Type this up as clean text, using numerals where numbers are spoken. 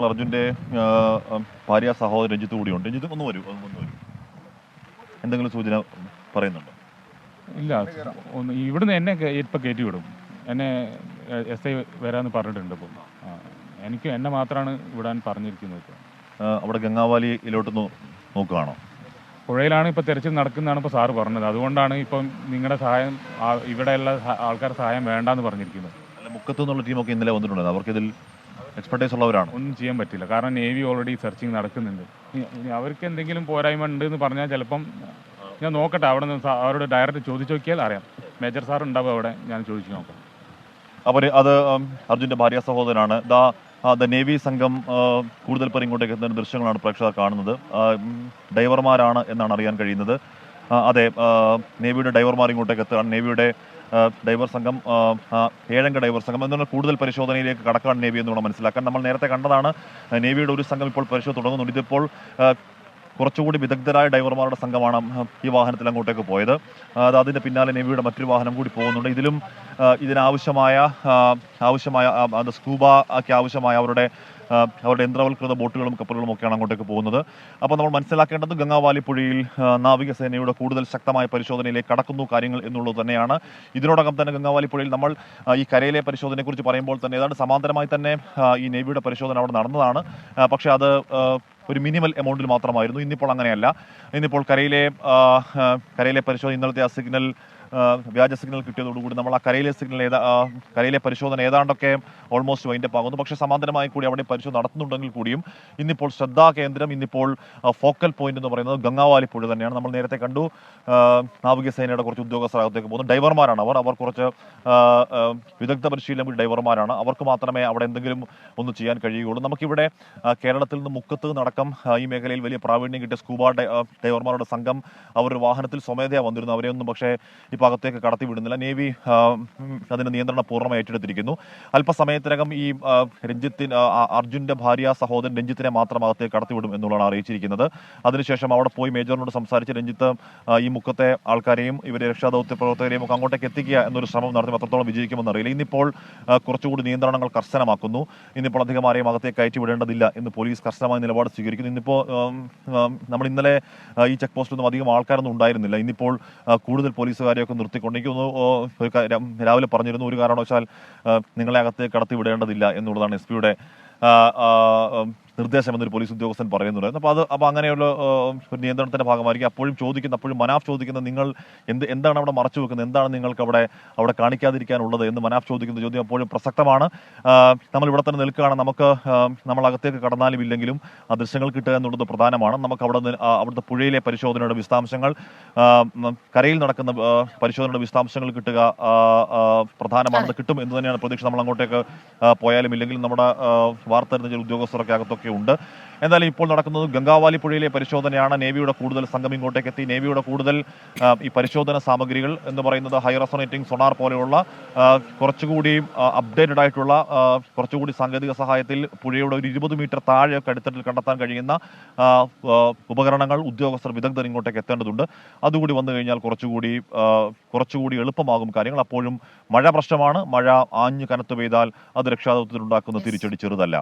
അർജുൻ്റെ ഭാര്യ സഹോദരൻ രഞ്ജിത്ത് കൂടിയുണ്ട്. രഞ്ജിത്ത് ഒന്ന് വരൂ. എന്തെങ്കിലും സൂചന പറയുന്നുണ്ടോ? ഇല്ല, ഇവിടുന്ന് എന്നെ ഇപ്പം കയറ്റി വിടും. എന്നെ SI വരാമെന്ന് പറഞ്ഞിട്ടുണ്ട്. ഇപ്പം എനിക്ക് എന്നെ മാത്രമാണ് വിടാൻ പറഞ്ഞിരിക്കുന്നത്. അവിടെ ഗംഗാവാലിയിലോട്ട് നോക്കുകയാണോ? പുഴയിലാണ് ഇപ്പോൾ തെരച്ചിൽ നടക്കുന്നതാണ് ഇപ്പോൾ സാറ് പറഞ്ഞത്. അതുകൊണ്ടാണ് ഇപ്പം നിങ്ങളുടെ സഹായം, ഇവിടെയുള്ള ആൾക്കാരുടെ സഹായം വേണ്ടാന്ന് പറഞ്ഞിരിക്കുന്നത്. അല്ല, മുക്കത്തു നിന്നുള്ള ടീമൊക്കെ ഇന്നലെ വന്നിട്ടുണ്ട്. അവർക്കിതിൽ എക്സ്പെർട്ടൈസ് ഉള്ളവരാണ്. ഒന്നും ചെയ്യാൻ പറ്റില്ല, കാരണം നേവി ഓൾറെഡി സെർച്ചിങ് നടക്കുന്നുണ്ട്. ഇനി അവർക്ക് എന്തെങ്കിലും പോരായ്മ ഉണ്ട് എന്ന് പറഞ്ഞാൽ ചിലപ്പം ഞാൻ നോക്കട്ടെ. അവിടെ നിന്ന് അവരോട് ഡയറക്റ്റ് ചോദിച്ചു നോക്കിയാൽ അറിയാം. മേജർ സാർ ഉണ്ടാവും അവിടെ, ഞാൻ ചോദിച്ചു നോക്കാം. അവർ അത് അർജുൻ്റെ ഭാര്യ സഹോദരനാണ്. നേവി സംഘം കൂടുതൽ പേർ ഇങ്ങോട്ടേക്ക് എത്തുന്ന ദൃശ്യങ്ങളാണ് പ്രേക്ഷകർ കാണുന്നത്. ഡൈവർമാരാണ് എന്നാണ് അറിയാൻ കഴിയുന്നത്. അതെ, നേവിയുടെ ഡൈവർമാർ ഇങ്ങോട്ടേക്ക് എത്തുകയാണ്. നേവിയുടെ ഡൈവർ സംഘം, 7 ഡൈവർ സംഘം എന്നുള്ള കൂടുതൽ പരിശോധനയിലേക്ക് കടക്കാൻ നേവി എന്നുകൂടെ മനസ്സിലാക്കാൻ. നമ്മൾ നേരത്തെ കണ്ടതാണ്, നേവിയുടെ ഒരു സംഘം ഇപ്പോൾ പരിശോധന തുടങ്ങുന്നുണ്ട്. ഇതിപ്പോൾ കുറച്ചുകൂടി വിദഗ്ധരായ ഡൈവർമാരുടെ സംഘമാണ് ഈ വാഹനത്തിൽ അങ്ങോട്ടേക്ക് പോയത്. അതിൻ്റെ പിന്നാലെ നേവിയുടെ മറ്റൊരു വാഹനം കൂടി പോകുന്നുണ്ട്. ഇതിലും ഇതിനാവശ്യമായ സ്കൂബയ്ക്ക് ആവശ്യമായ അവരുടെ യന്ത്രവൽകൃത ബോട്ടുകളും കപ്പലുകളും ഒക്കെയാണ് അങ്ങോട്ടേക്ക് പോകുന്നത്. അപ്പോൾ നമ്മൾ മനസ്സിലാക്കേണ്ടത് ഗംഗാവാലി പുഴയിൽ നാവികസേനയുടെ കൂടുതൽ ശക്തമായ പരിശോധനയിലേക്ക് കടക്കുന്നു കാര്യങ്ങൾ എന്നുള്ളത് തന്നെയാണ്. ഇതിനോടകം തന്നെ ഗംഗാവാലി പുഴയിൽ നമ്മൾ ഈ കരയിലെ പരിശോധനയെക്കുറിച്ച് പറയുമ്പോൾ തന്നെ ഏതാണ്ട് സമാന്തരമായി തന്നെ ഈ നേവിയുടെ പരിശോധന അവിടെ നടന്നതാണ്. പക്ഷേ അത് ഒരു മിനിമൽ എമൗണ്ടിൽ മാത്രമായിരുന്നു. ഇന്നിപ്പോൾ അങ്ങനെയല്ല. ഇന്നിപ്പോൾ കരയിലെ പരിശോധന, ഇന്നലത്തെ ആ സിഗ്നൽ, വ്യാജ സിഗ്നൽ കിട്ടിയതോടുകൂടി നമ്മൾ ആ കരയിലെ പരിശോധന ഏതാണ്ടൊക്കെ ഓൾമോസ്റ്റ് വൈൻഡപ്പ് ആകുന്നു. പക്ഷേ സമാന്തരമായി കൂടി അവിടെ പരിശോധന നടത്തുന്നുണ്ടെങ്കിൽ കൂടിയും ഇന്നിപ്പോൾ ശ്രദ്ധാകേന്ദ്രം, ഇന്നിപ്പോൾ ഫോക്കൽ പോയിന്റ് എന്ന് പറയുന്നത് ഗംഗാവാലി പുഴ തന്നെയാണ്. നമ്മൾ നേരത്തെ കണ്ടു, നാവികസേനയുടെ കുറച്ച് ഉദ്യോഗസ്ഥർ അകത്തേക്ക് പോകുന്നു. ഡൈവർമാരാണ് അവർ കുറച്ച് വിദഗ്ധ പരിശീലനം ഡൈവർമാരാണ്. അവർക്ക് മാത്രമേ അവിടെ എന്തെങ്കിലും ഒന്ന് ചെയ്യാൻ കഴിയുകയുള്ളൂ. നമുക്കിവിടെ കേരളത്തിൽ നിന്ന് മുക്കത്ത് നടക്കം ഈ മേഖലയിൽ വലിയ പ്രാവീണ്യം കിട്ടിയ സ്കൂബ ഡൈവർമാരുടെ സംഘം അവരുടെ വാഹനത്തിൽ സ്വമേധയാ വന്നിരുന്നു. അവരെയൊന്നും പക്ഷേ അകത്തേക്ക് കടത്തി വിടുന്നില്ല. നേവി അതിന്റെ നിയന്ത്രണം പൂർണ്ണമായി ഏറ്റെടുത്തിരിക്കുന്നു. അല്പസമയത്തിനകം ഈ അർജുന്റെ ഭാര്യ സഹോദരൻ രഞ്ജിത്തിനെ മാത്രം അകത്തേക്ക് കടത്തിവിടും എന്നുള്ളതാണ് അറിയിച്ചിരിക്കുന്നത്. അതിനുശേഷം അവിടെ പോയി മേജറിനോട് സംസാരിച്ച് രഞ്ജിത്ത് ഈ മുക്കത്തെ ആൾക്കാരെയും ഇവരെ രക്ഷാദൗത്യ പ്രവർത്തകരെയും ഒക്കെ അങ്ങോട്ടേക്ക് എത്തിക്കുക എന്നൊരു ശ്രമം നടത്തി അത്രത്തോളം വിജയിക്കുമെന്ന് അറിയില്ല. ഇന്നിപ്പോൾ കുറച്ചുകൂടി നിയന്ത്രണങ്ങൾ കർശനമാക്കുന്നു. ഇന്നിപ്പോൾ അധികം ആരെയും അകത്തേക്ക് കയറ്റി വിടേണ്ടതില്ല എന്ന് പോലീസ് കർശനമായ നിലപാട് സ്വീകരിക്കുന്നു. ഇന്നിപ്പോൾ നമ്മൾ ഇന്നലെ ഈ ചെക്ക് പോസ്റ്റിലൊന്നും അധികം ആൾക്കാരൊന്നും ഉണ്ടായിരുന്നില്ല. ഇന്നിപ്പോൾ കൂടുതൽ പോലീസുകാരെയൊക്കെ നിർത്തിക്കൊണ്ട് രാവിലെ പറഞ്ഞിരുന്നു, ഒരു കാരണവശാൽ നിങ്ങളെ അകത്തേക്ക് കടത്തി വിടേണ്ടതില്ല എന്നുള്ളതാണ് SP-യുടെ നിർദ്ദേശം എന്നൊരു പോലീസ് ഉദ്യോഗസ്ഥൻ പറയുന്നുണ്ടായിരുന്നു. അപ്പോൾ അങ്ങനെയുള്ള ഒരു നിയന്ത്രണത്തിന്റെ ഭാഗമായിരിക്കും. അപ്പോഴും മനാഫ് ചോദിക്കുന്നത്, നിങ്ങൾ എന്താണ് അവിടെ മറച്ചു വെക്കുന്നത്, എന്താണ് നിങ്ങൾക്ക് അവിടെ കാണിക്കാതിരിക്കാനുള്ളത് എന്ന് മനാഫ് ചോദിക്കുന്ന ചോദ്യം അപ്പോഴും പ്രസക്തമാണ്. നമ്മൾ ഇവിടെ തന്നെ നിൽക്കുകയാണ്. നമ്മൾ അകത്തേക്ക് കടന്നാലും ഇല്ലെങ്കിലും ആ ദൃശ്യങ്ങൾ കിട്ടുക എന്നുള്ളത് പ്രധാനമാണ്. നമുക്ക് അവിടുത്തെ പുഴയിലെ പരിശോധനയുടെ വിശദാംശങ്ങൾ, കരയിൽ നടക്കുന്ന പരിശോധനയുടെ വിശദാംശങ്ങൾ കിട്ടുക പ്രധാനമാണ്. കിട്ടും എന്ന് തന്നെയാണ് പ്രതീക്ഷ. നമ്മൾ അങ്ങോട്ടേക്ക് പോയാലും ഇല്ലെങ്കിലും നമ്മുടെ വാർത്ത തരുന്ന ചില ഉദ്യോഗസ്ഥരൊക്കെ അകത്തൊക്കെ ഉണ്ട്. എന്തായാലും ഇപ്പോൾ നടക്കുന്നത് ഗംഗാവാലി പുഴയിലെ പരിശോധനയാണ്. നേവിയുടെ കൂടുതൽ സംഘം ഇങ്ങോട്ടേക്ക് എത്തി. നേവിയുടെ കൂടുതൽ ഈ പരിശോധന സാമഗ്രികൾ എന്ന് പറയുന്നത് ഹൈ റെസൊണേറ്റിംഗ് സോണാർ പോലെയുള്ള കുറച്ചുകൂടി അപ്ഡേറ്റഡ് ആയിട്ടുള്ള കുറച്ചുകൂടി സാങ്കേതിക സഹായത്തിൽ പുഴയുടെ ഒരു 20 മീറ്റർ താഴെ അടിത്തട്ടിൽ കണ്ടെത്താൻ കഴിയുന്ന ഉപകരണങ്ങൾ ഉദ്യോഗസ്ഥർ വിദഗ്ധർ ഇങ്ങോട്ടേക്ക് എത്തേണ്ടതുണ്ട്. അതുകൂടി വന്നു കഴിഞ്ഞാൽ കുറച്ചുകൂടി എളുപ്പമാകും കാര്യങ്ങൾ. അപ്പോഴും മഴ പ്രശ്നമാണ്. മഴ ആഞ്ഞു കനത്തു പെയ്താൽ അത് രക്ഷാദൗത്യത്തിലുണ്ടാക്കുന്ന തിരിച്ചടി ചെറുതല്ല.